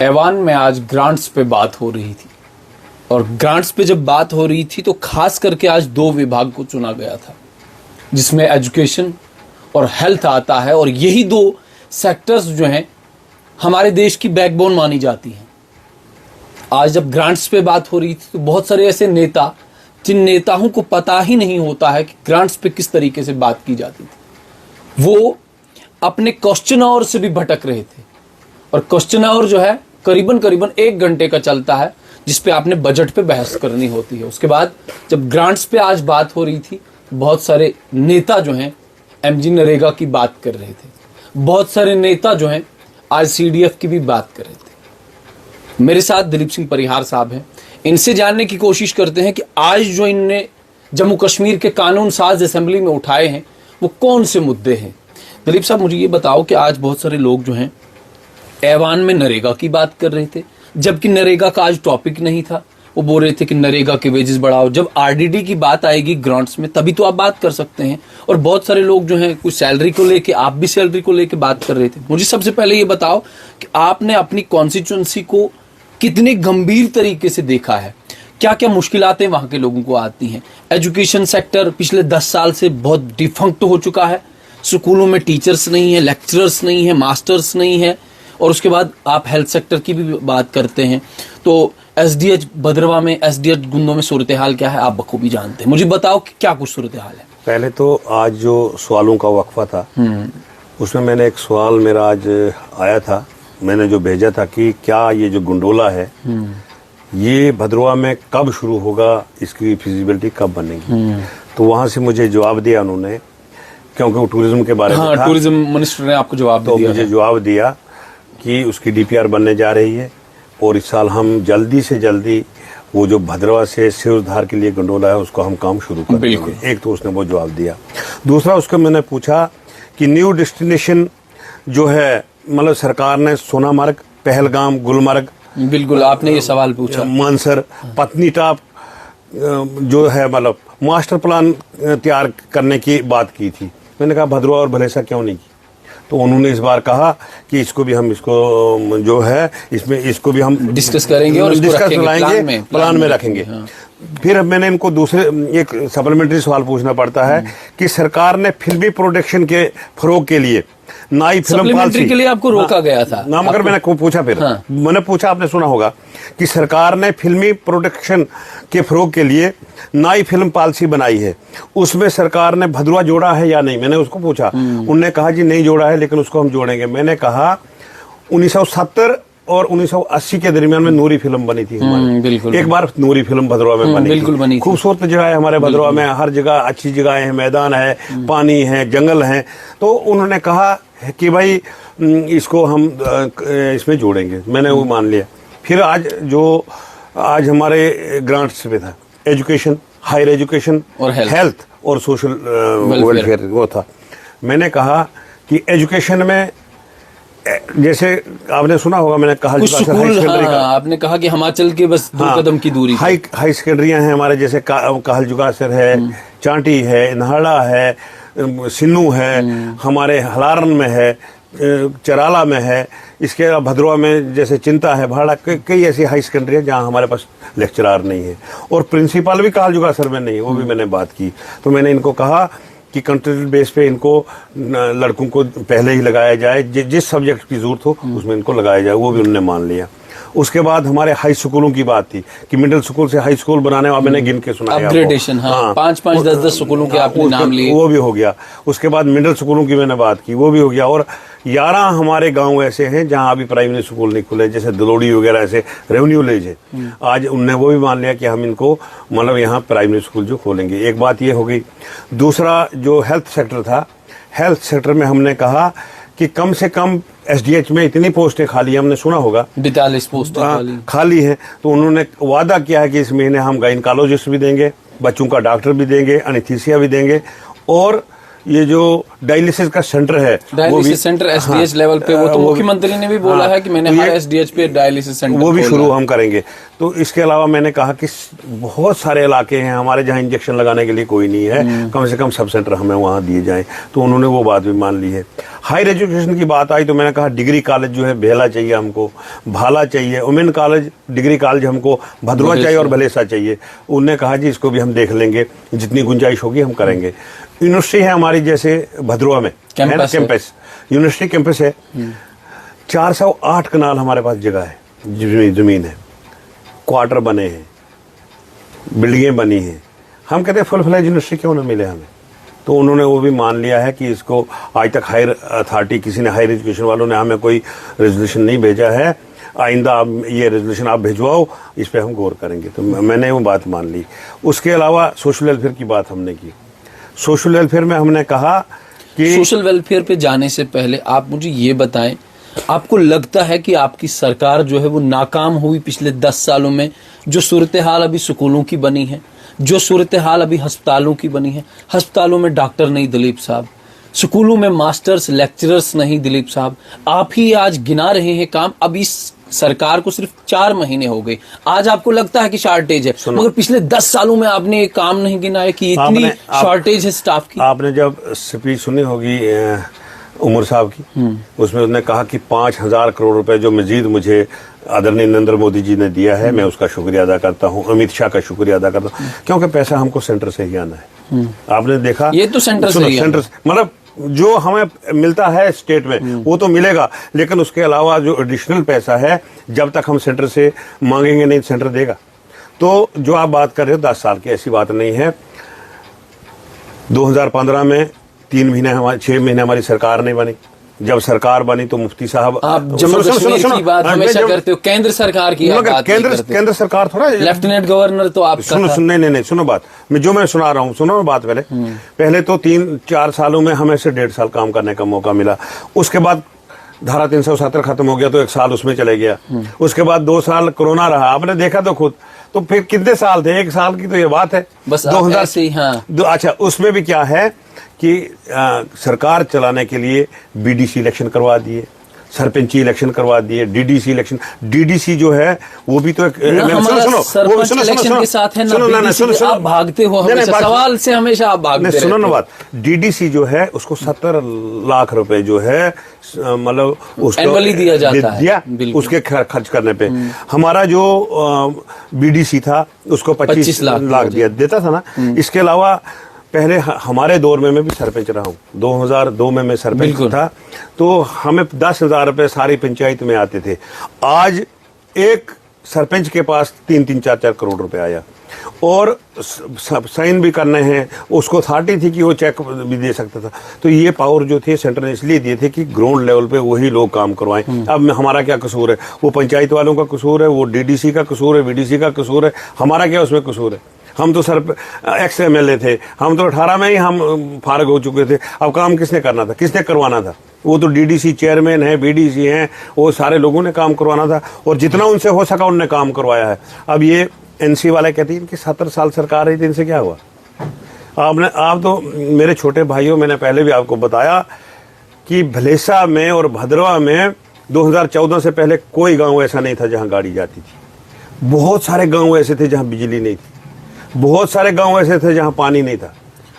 ऐवान में आज ग्रांट्स पे बात हो रही थी और ग्रांट्स पे जब बात हो रही थी तो खास करके आज दो विभाग को चुना गया था जिसमें एजुकेशन और हेल्थ आता है और यही दो सेक्टर्स जो हैं हमारे देश की बैकबोन मानी जाती हैं। आज जब ग्रांट्स पे बात हो रही थी तो बहुत सारे ऐसे नेता जिन नेताओं को पता ही नहीं होता है कि ग्रांट्स पे किस तरीके से बात की जाती थी, वो अपने क्वेश्चन आवर से भी भटक रहे थे। और क्वेश्चन आवर जो है करीबन 1 घंटे का चलता है जिसपे आपने बजट पे बहस करनी होती है। उसके बाद जब ग्रांट्स पे आज बात हो रही थी तो बहुत सारे नेता जो हैं एमजी नरेगा की बात कर रहे थे, बहुत सारे नेता जो हैं आज सीडीएफ की भी बात कर रहे थे। मेरे साथ दिलीप सिंह परिहार साहब हैं, इनसे जानने की कोशिश करते हैं कि आज जो इनने जम्मू कश्मीर के कानून साज असेंबली में उठाए हैं वो कौन से मुद्दे हैं। दिलीप साहब मुझे ये बताओ कि आज बहुत सारे लोग जो हैं ऐवान में नरेगा की बात कर रहे थे जबकि नरेगा का आज टॉपिक नहीं था। वो बोल रहे थे कि नरेगा के वेजेस बढ़ाओ। जब आरडीडी की बात आएगी ग्रांट्स में तभी तो आप बात कर सकते हैं। और बहुत सारे लोग जो हैं कुछ सैलरी को लेके, आप भी सैलरी को लेके बात कर रहे थे। मुझे सबसे पहले ये बताओ कि आपने अपनी कॉन्स्टिट्यूंसी को कितने गंभीर तरीके से देखा है, क्या क्या मुश्किलातें वहां के लोगों को आती हैं। एजुकेशन सेक्टर पिछले 10 साल से बहुत डिफंक्ट हो चुका है, स्कूलों में टीचर्स नहीं है, लेक्चरर्स नहीं है, मास्टर्स नहीं है। और उसके बाद आप हेल्थ सेक्टर की भी बात करते हैं तो एसडीएच भद्रवा में, एसडीएच गुंदों में सूरत हाल क्या है आप बखूबी जानते हैं। मुझे बताओ कि क्या कुछ सूरत हाल है। पहले तो आज जो सवालों का वक्फा था उसमें मैंने एक सवाल मेरा आज आया था, मैंने जो भेजा था कि क्या ये जो गुंडोला है ये भद्रवा में कब शुरू होगा, इसकी फिजिबिलिटी कब बनेगी। तो वहां से मुझे जवाब दिया उन्होंने, क्योंकि वो टूरिज्म के बारे में था। टूरिज्म मिनिस्टर ने आपको जवाब तो दिया। मुझे जवाब दिया कि उसकी डीपीआर बनने जा रही है और इस साल हम जल्दी से जल्दी वो जो भद्रवा से सिरधार के लिए गंडोला है उसको हम काम शुरू कर देंगे। एक तो उसने वो जवाब दिया। दूसरा उसको मैंने पूछा कि न्यू डेस्टिनेशन जो है, मतलब सरकार ने सोनामार्ग, पहलगाम, गुलमर्ग, बिल्कुल आपने ये सवाल पूछा, मानसर, पत्नीटॉप जो है मतलब मास्टर प्लान तैयार करने की बात की थी। मैंने कहा भद्रवा और भलेसा क्यों नहीं की। तो उन्होंने इस बार कहा कि इसको भी हम इसको जो है इसमें इसको भी हम डिस्कस करेंगे और डिस्कस लाएंगे, प्लान में रखेंगे। हाँ। फिर मैंने इनको दूसरे एक सप्लीमेंट्री सवाल पूछना पड़ता है कि सरकार ने फिल्मी प्रोडक्शन के फरोग के लिए नई फिल्म पॉलिसी के लिए आपको रोका गया था ना, मगर मैंने पूछा फिर मैंने पूछा, आपने सुना होगा कि सरकार ने फिल्मी प्रोडक्शन के फरोग के लिए नई फिल्म पॉलिसी बनाई है, उसमें सरकार ने भद्रवा जोड़ा है या नहीं। मैंने उसको पूछा, उन्होंने कहा जी नहीं जोड़ा है लेकिन उसको हम जोड़ेंगे। मैंने कहा 1970 और 1980 के दरमियान में नूरी फिल्म बनी थी हमारी। एक बार नूरी फिल्म भद्रवा में बनी, खूबसूरत जगह है हमारे भद्रवा में, हर जगह अच्छी जगह है, मैदान है, पानी है, जंगल है। तो उन्होंने कहा कि भाई इसको हम इसमें जोड़ेंगे। मैंने वो मान लिया। फिर आज हमारे ग्रांट्स में था एजुकेशन, हायर एजुकेशन और हेल्थ और सोशल वेलफेयर वो था। मैंने कहा कि एजुकेशन में जैसे आपने सुना होगा, मैंने कहा आपने कहा कि हिमाचल के बस 2 कदम की दूरी हाई सेकेंडरियां हैं हमारे, जैसे कहल जुगासर है, चांटी है, इन्हाड़ा है, सिन्नू है, हमारे हलारन में है, चराला में है, इसके अलावा भद्रवा में जैसे चिंता है, भाड़ा, कई ऐसी हाई सेकेंडरी है जहाँ हमारे पास लेक्चरार नहीं है और प्रिंसिपल भी कहल जुगासर में नहीं है। वो भी मैंने बात की। तो मैंने इनको कहा कि कंट्रेक्ट बेस पे इनको लड़कों को पहले ही लगाया जाए, जिस सब्जेक्ट की जरूरत हो उसमें इनको लगाया जाए। वो भी उन्होंने मान लिया। उसके बाद हमारे हाई स्कूलों की बात थी कि मिडिल स्कूल से हाई स्कूल बनाने वाले, मैंने गिन के सुनाया अपग्रेडेशन, हाँ, 5-5, 10-10 स्कूलों के आपने नाम लिए, वो भी हो गया। उसके बाद मिडिल स्कूलों की मैंने बात की, वो भी हो गया। और 11 हमारे गांव ऐसे हैं जहां अभी प्राइमरी स्कूल नहीं खुले, जैसे दलोड़ी वगैरह ऐसे रेवेन्यू विलेज है। आज उनने वो भी मान लिया कि हम इनको मतलब यहाँ प्राइमरी स्कूल जो खोलेंगे। एक बात ये हो गई। दूसरा जो हेल्थ सेक्टर था, हेल्थ सेक्टर में हमने कहा कि कम से कम एसडीएच में इतनी पोस्टें खाली, हमने सुना होगा 42 पोस्टें खाली हैं। तो उन्होंने वादा किया है कि इस महीने हम गायनकोलॉजिस्ट भी देंगे, बच्चों का डॉक्टर भी देंगे, एनेस्थीसिया भी देंगे और ये जो डायलिसिस का सेंटर है, डायलिसिस सेंटर एसडीएच लेवल पे, वो तो मुख्यमंत्री ने भी बोला है कि मैंने हमारे एसडीएच पे डायलिसिस सेंटर वो भी शुरू हम करेंगे। तो इसके अलावा मैंने कहा कि बहुत सारे इलाके हैं हमारे जहाँ इंजेक्शन लगाने के लिए कोई नहीं है, कम से कम सब सेंटर हमें वहाँ दिए जाएं। तो उन्होंने वो बात भी मान ली है। हायर एजुकेशन की बात आई तो मैंने कहा डिग्री कॉलेज जो है बेला चाहिए हमको, भाला चाहिए, वुमेन कॉलेज डिग्री कॉलेज हमको भदरवा चाहिए और भलेसा चाहिए। उन्होंने कहा जी इसको भी हम देख लेंगे, जितनी गुंजाइश होगी हम करेंगे। यूनिवर्सिटी है हमारी जैसे भदरवा में कैंपस यूनिवर्सिटी कैंपस है, 408 कनाल हमारे पास जगह है, जमीन है, क्वार्टर बने हैं, बिल्डिंगें बनी हैं। हम कहते हैं फुल फ्लैज यूनिवर्सिटी क्यों ना मिले हमें। तो उन्होंने वो भी मान लिया है कि इसको आज तक हायर अथॉरिटी, किसी ने हायर एजुकेशन वालों ने हमें कोई रेजोल्यूशन नहीं भेजा है, आइंदा आप ये रेजोल्यूशन आप भिजवाओ, इस पे हम गौर करेंगे। तो मैंने वो बात मान ली। उसके अलावा सोशल वेलफेयर की बात हमने की। सोशल वेलफेयर में हमने कहा कि सोशल वेलफेयर पे जाने से पहले आप मुझे ये बताएं, आपको लगता है कि आपकी सरकार जो है वो नाकाम हुई पिछले 10 सालों में? जो सूरत हाल अभी स्कूलों की बनी है, जो सूरत हाल अभी अस्पतालों की बनी है, अस्पतालों में डॉक्टर नहीं दिलीप साहब, स्कूलों में मास्टर्स लेक्चरर्स नहीं दिलीप साहब, आप ही आज गिना रहे हैं काम। अब इस सरकार को सिर्फ 4 महीने हो गए, आज आपको लगता है कि शॉर्टेज है, मगर पिछले 10 सालों में आपने एक काम नहीं गिनाया कि इतनी शॉर्टेज है स्टाफ की। आपने जब स्पीच सुनी होगी उमर साहब की, उसमें उसने कहा कि 5,000 करोड़ रुपए जो मजीद मुझे आदरणीय नरेंद्र मोदी जी ने दिया है, मैं उसका शुक्रिया अदा करता हूँ, अमित शाह का शुक्रिया अदा करता हूँ, क्योंकि पैसा हमको सेंटर से ही आना है। आपने देखा ये तो सेंटर से मतलब जो हमें मिलता है स्टेट में वो तो मिलेगा, लेकिन उसके अलावा जो एडिशनल पैसा है जब तक हम सेंटर से मांगेंगे नहीं सेंटर देगा। तो जो आप बात कर रहे हो 10 साल की, ऐसी बात नहीं है। 2015 में 6 महीने हमारी सरकार नहीं बनी। जब सरकार बनी तो मुफ्ती साहब, आप जम्मू कश्मीर की बात हमेशा करते हो, केंद्र सरकार की बात केंद्र सरकार थोड़ा, लेफ्टिनेंट गवर्नर तो आप सुनो बात मैं सुना रहा हूँ, सुनो बात। पहले तो 3-4 सालों में हमें से 1.5 साल काम करने का मौका मिला। उसके बाद धारा 370 खत्म हो गया तो 1 साल उसमें चले गया। उसके बाद 2 साल कोरोना रहा, आपने देखा तो खुद। तो फिर कितने साल थे? 1 साल की तो ये बात है, बस 2000 से। हाँ, अच्छा, उसमें भी क्या है कि सरकार चलाने के लिए बीडीसी इलेक्शन करवा दिए, सरपंची इलेक्शन करवा दिए, डीडीसी इलेक्शन। डीडीसी जो है वो भी तो आप भागते हो हमेशा, सवाल से हमेशा आप भागते सुनो ना बात। डीडीसी जो है उसको 70 लाख रुपए जो है मतलब उसको दिया जाता है उसके खर्च करने पे। हमारा जो बीडीसी था उसको 25 लाख देता था ना। इसके अलावा पहले हमारे दौर में मैं भी सरपंच रहा हूँ, 2002 में मैं सरपंच था, तो हमें 10,000 रुपए सारी पंचायत में आते थे। आज एक सरपंच के पास 3-3, 4-4 करोड़ रुपए आया, और साइन भी करने हैं, उसको अथॉरिटी थी कि वो चेक भी दे सकता था। तो ये पावर जो थे सेंटर ने इसलिए दिए थे कि ग्राउंड लेवल पे वही लोग काम करवाएं। अब हमारा क्या कसूर है? वो पंचायत वालों का कसूर है, वो डीडीसी का कसूर है, बीडीसी का कसूर है, हमारा क्या उसमें कसूर है? हम तो एक्स एमएलए थे, हम तो 18 में ही हम फारग हो चुके थे। अब काम किसने करना था, किसने करवाना था? वो तो डीडीसी चेयरमैन है, बीडीसी हैं, वो सारे लोगों ने काम करवाना था, और जितना उनसे हो सका उनने काम करवाया है। अब ये एनसी वाले कहते हैं कि 70 साल सरकार रही थी, इनसे क्या हुआ? आप तो मेरे छोटे भाइयों, मैंने पहले भी आपको बताया कि भलेसा में और भदरवा में 2014 से पहले कोई गांव ऐसा नहीं था जहां गाड़ी जाती थी। बहुत सारे गांव ऐसे थे जहां बिजली नहीं थी, बहुत सारे गांव ऐसे थे जहां पानी नहीं था।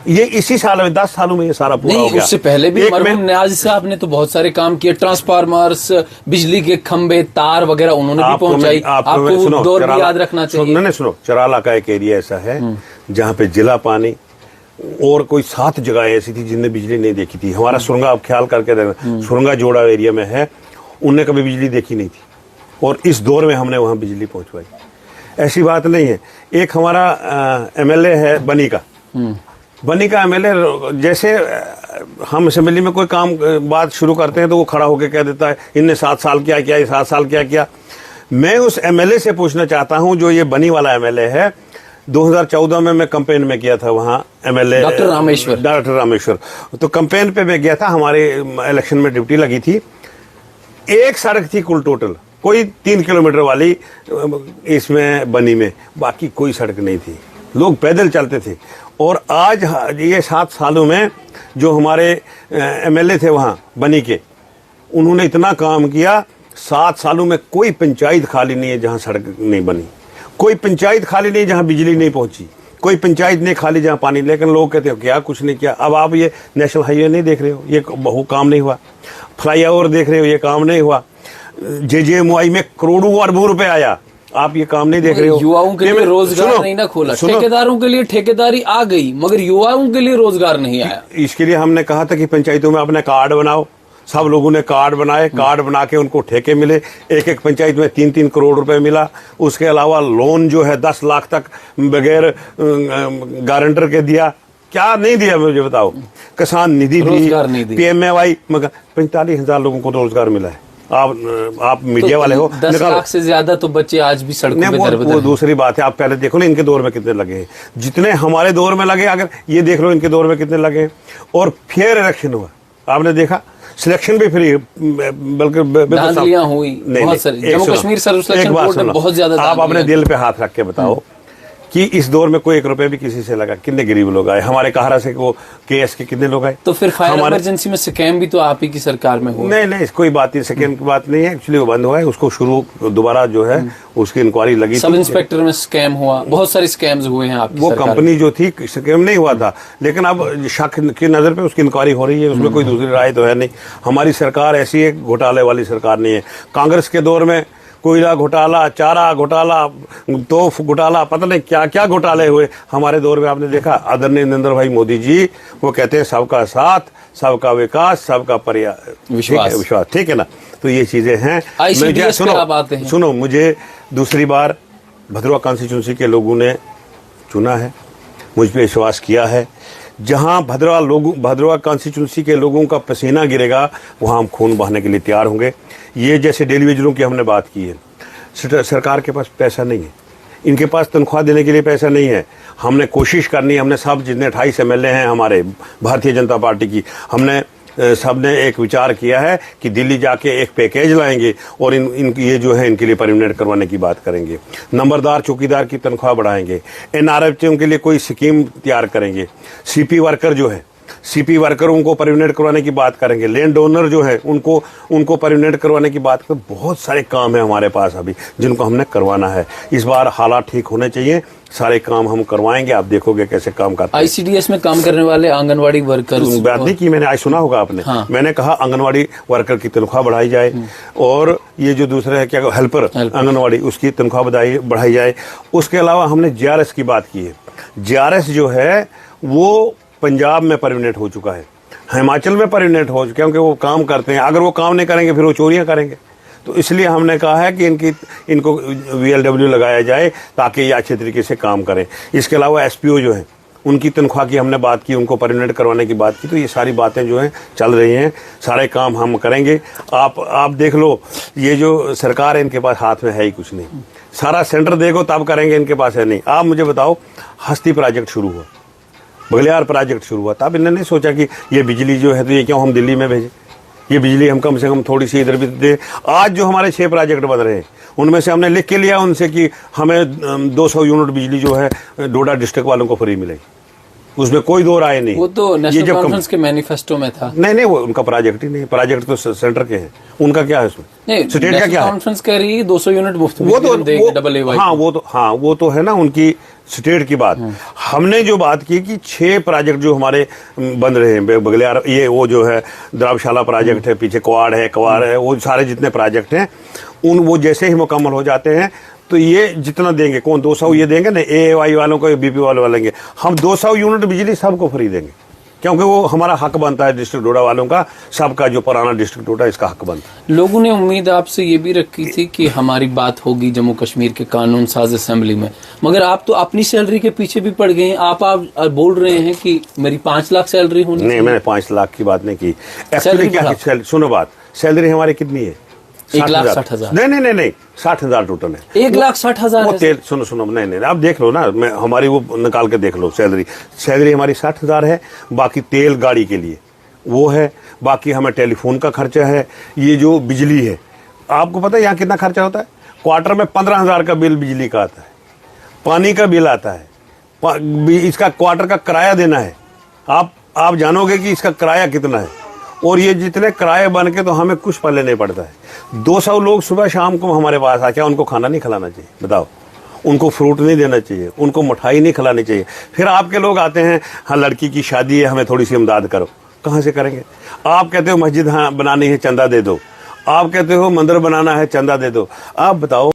ये इसी साल में 10 सालों में ये सारा पूरा हो गया। उससे पहले भी मरहूम नियाज़ी साहब ने तो बहुत सारे काम किए, ट्रांसफार्मर्स, बिजली के खंबे, तार वगैरह उन्होंने भी पहुंचाई। आपको दौर भी याद रखना चाहिए। नहीं सुनो, चराला का एक एरिया ऐसा है जहाँ पे जिला पानी, और कोई 7 जगह ऐसी थी जिनने बिजली नहीं देखी थी। हमारा सुरंगा, आप ख्याल करके देखना, सुरंगा जोड़ा एरिया में है, उनने कभी बिजली देखी नहीं थी, और इस दौर में हमने वहां बिजली पहुंचवाई। ऐसी बात नहीं है। एक हमारा एमएलए है बनी का एमएलए, जैसे हम असेंबली में कोई काम बात शुरू करते हैं तो वो खड़ा होकर कह देता है इनने 7 साल क्या किया, ये 7 साल क्या किया। मैं उस एमएलए से पूछना चाहता हूं जो ये बनी वाला एमएलए है। 2014 में मैं कैंपेन में किया था वहां, एमएलए डॉक्टर रामेश्वर। तो कैंपेन पे मैं गया था, हमारे इलेक्शन में ड्यूटी लगी थी। एक सड़क थी कुल टोटल, कोई 3 किलोमीटर वाली इसमें बनी में, बाकी कोई सड़क नहीं थी। लोग पैदल चलते थे। और आज ये 7 सालों में जो हमारे एमएलए थे वहाँ बनी के, उन्होंने इतना काम किया। 7 सालों में कोई पंचायत खाली नहीं है जहाँ सड़क नहीं बनी, कोई पंचायत खाली नहीं जहाँ बिजली नहीं पहुंची, कोई पंचायत नहीं खाली जहाँ पानी। लेकिन लोग कहते हो क्या कुछ नहीं किया। अब आप ये नेशनल हाईवे नहीं देख रहे हो, ये बहु काम नहीं हुआ। फ्लाईओवर देख रहे हो, ये काम नहीं हुआ। JJMOI में करोड़ों अरबों रुपए आया, आप ये काम नहीं देख रहे हो। युवाओं के लिए रोजगार नहीं ना खोला, ठेकेदारों के लिए ठेकेदारी आ गई मगर युवाओं के लिए रोजगार नहीं आया। इसके लिए हमने कहा था कि पंचायतों में अपने कार्ड बनाओ। सब लोगों ने कार्ड बनाए, कार्ड बना के उनको ठेके मिले। एक पंचायत में 3-3 करोड़ रुपए मिला। उसके अलावा लोन जो है 10 लाख तक बगैर गारंटर के दिया। क्या नहीं दिया मुझे बताओ। किसान निधि भी, PMAY, मगर 45,000 लोगों को रोजगार मिला है। आप मीडिया वाले हो, 10 लाख से ज्यादा तो बच्चे आज भी सड़कों पे दर-बदर। वो दूसरी बात है। आप पहले देखो ना इनके दौर में कितने लगे हैं, जितने हमारे दौर में लगे, अगर ये देख लो इनके दौर में कितने लगे हैं। और फेयर इलेक्शन हुआ, आपने देखा, सिलेक्शन भी फ्री, बल्कि धांधलियां हुई बहुत सारी। Jammu Kashmir service selection board में बहुत ज्यादा। आप अपने दिल पे हाथ रख के बताओ कि इस दौर में कोई 1 रुपए भी किसी से लगा? कितने गरीब लोग आए हमारे कहारा से, वो KS के कितने लोग आए? तो फिर फायर इमरजेंसी में स्कैम भी तो आप ही की सरकार में हुआ। नहीं, कोई बात नहीं, स्कैम की बात नहीं है। एक्चुअली वो बंद हुआ है, उसको शुरू दोबारा जो है उसकी इंक्वायरी लगी। सब इंस्पेक्टर में स्कैम हुआ, बहुत सारे स्कैम्स हुए हैं आपकी वो कंपनी जो थी, स्कैम नहीं हुआ था, लेकिन अब शक की नजर पे उसकी इंक्वायरी हो रही है। उसमें कोई दूसरी राय तो है नहीं। हमारी सरकार ऐसी एक घोटाले वाली सरकार नहीं है। कांग्रेस के दौर में कोयला घोटाला, चारा घोटाला, तोफ घोटाला, पता नहीं क्या क्या घोटाले हुए। हमारे दौर में आपने देखा, आदरणीय नरेंद्र भाई मोदी जी वो कहते हैं सबका साथ, सबका विकास, सबका विश्वास, ठीक है ना। तो ये चीजें हैं। सुनो, मुझे दूसरी बार भद्रवा कॉन्स्टिट्यूंसी के लोगों ने चुना है, मुझ पे विश्वास किया है। जहां भद्रवा कॉन्स्टिट्यूंसी के लोगों का पसीना गिरेगा वहां हम खून बहाने के लिए तैयार होंगे। ये जैसे डेली वेजरों की हमने बात की है, सरकार के पास पैसा नहीं है, इनके पास तनख्वाह देने के लिए पैसा नहीं है। हमने कोशिश करनी है, हमने सब जितने 28 MLA हैं हमारे भारतीय जनता पार्टी की, हमने सबने एक विचार किया है कि दिल्ली जाके एक पैकेज लाएंगे और ये जो है इनके लिए परमिनेंट करवाने की बात करेंगे। नंबरदार चौकीदार की तनख्वाह बढ़ाएंगे। NRFM के लिए कोई स्कीम तैयार करेंगे। CP वर्कर जो है, CP वर्करों को परमिनेंट करवाने की बात करेंगे। लैंड ओनर जो है उनको परमिनेंट करवाने की बात कर। बहुत सारे काम है हमारे पास अभी जिनको हमने करवाना है। इस बार हालात ठीक होने चाहिए, सारे काम हम करवाएंगे। आप देखोगे कैसे काम करते हैं। ICDS में काम करने वाले आंगनवाड़ी वर्कर, बात नहीं की मैंने, आज सुना होगा आपने। हाँ। मैंने कहा आंगनवाड़ी वर्कर की तनख्वाह बढ़ाई जाए और ये जो दूसरे है क्या हेल्पर आंगनवाड़ी, उसकी तनख्वाह बढ़ाई जाए। उसके अलावा हमने JRS की बात की है। JRS जो है वो पंजाब में परमिनेंट हो चुका है, हिमाचल में परमिनेंट हो चुका है, क्योंकि वो काम करते हैं। अगर वो काम नहीं करेंगे फिर वो चोरियां करेंगे। तो इसलिए हमने कहा है कि इनको VLW लगाया जाए ताकि ये अच्छे तरीके से काम करें। इसके अलावा SPO जो है उनकी तनख्वाह की हमने बात की, उनको परमिनेंट करवाने की बात की। तो ये सारी बातें जो हैं चल रही हैं, सारे काम हम करेंगे। आप देख लो, ये जो सरकार है इनके पास हाथ में है ही कुछ नहीं। सारा सेंटर देखो तब करेंगे, इनके पास है नहीं। आप मुझे बताओ, हस्ती प्रोजेक्ट शुरू हुआ, बगलियार प्रोजेक्ट शुरू हुआ, तब इन्होंने नहीं सोचा कि ये बिजली जो है तो ये क्यों हम दिल्ली में भेजें, ये बिजली हम कम से कम थोड़ी सी इधर भी दे। आज जो हमारे 6 प्रोजेक्ट बन रहे हैं उनमें से हमने लिख के लिया उनसे कि हमें 200 यूनिट बिजली जो है डोडा डिस्ट्रिक्ट वालों को फ्री मिलेगी। उसमें कोई दो राय नहीं। वो तो नेशनल कॉन्फ्रेंस के मैनिफेस्टो में था। नहीं, वो उनका प्रोजेक्ट ही नहीं, प्रोजेक्ट तो सेंटर के हैं। उनका क्या है उसमें? नहीं, स्टेट का क्या है? कॉन्फ्रेंस कह रही है 200 यूनिट मुफ्त वो तो वो तो है ना उनकी स्टेट की बात। हमने जो बात की कि 6 प्रोजेक्ट जो हमारे बन रहे हैं बगलियार, ये वो जो है द्रावशाला प्रोजेक्ट है, पीछे क्वाड है, वो सारे जितने प्रोजेक्ट हैं वो जैसे ही मुकम्मल हो जाते हैं तो ये जितना देंगे, कौन 200 ये देंगे ना, AAY वालों को, BP वालों लेंगे हम 200 यूनिट बिजली सबको फ्री देंगे, क्योंकि वो हमारा हक बनता है। डिस्ट्रिक्ट डोडा वालों का, सबका जो पुराना डिस्ट्रिक्ट डोडा इसका हक बनता है। लोगों ने उम्मीद आपसे ये भी रखी थी कि हमारी बात होगी जम्मू कश्मीर के कानून साज असेंबली में, मगर आप तो अपनी सैलरी के पीछे भी पड़ गए हैं। आप बोल रहे हैं कि मेरी 5 लाख सैलरी होनी। नहीं, मैंने 5 लाख की बात नहीं की। एक्चुअली क्या, सुनो बात, सैलरी हमारी कितनी है? 1,60,000। नहीं, 60,000 टोटल है। 1,60,000 वो तेल, सुनो, नहीं, आप देख लो ना, मैं हमारी वो निकाल के देख लो। सैलरी हमारी 60,000 है। बाकी तेल गाड़ी के लिए वो है, बाकी हमें टेलीफोन का खर्चा है। ये जो बिजली है, आपको पता है यहाँ कितना खर्चा होता है? क्वार्टर में 15,000 का बिल बिजली का आता है, पानी का बिल आता है, इसका क्वार्टर का किराया देना है। आप जानोगे कि इसका किराया कितना है, और ये जितने किराए बन के तो हमें कुछ पल्ले नहीं पड़ता है। 200 लोग सुबह शाम को हमारे पास आके उनको खाना नहीं खिलाना चाहिए, बताओ, उनको फ्रूट नहीं देना चाहिए, उनको मिठाई नहीं खिलानी चाहिए। फिर आपके लोग आते हैं, हाँ लड़की की शादी है, हमें थोड़ी सी इमदाद करो। कहाँ से करेंगे? आप कहते हो मस्जिद हाँ बनानी है, चंदा दे दो। आप कहते हो मंदिर बनाना है, चंदा दे दो। आप बताओ।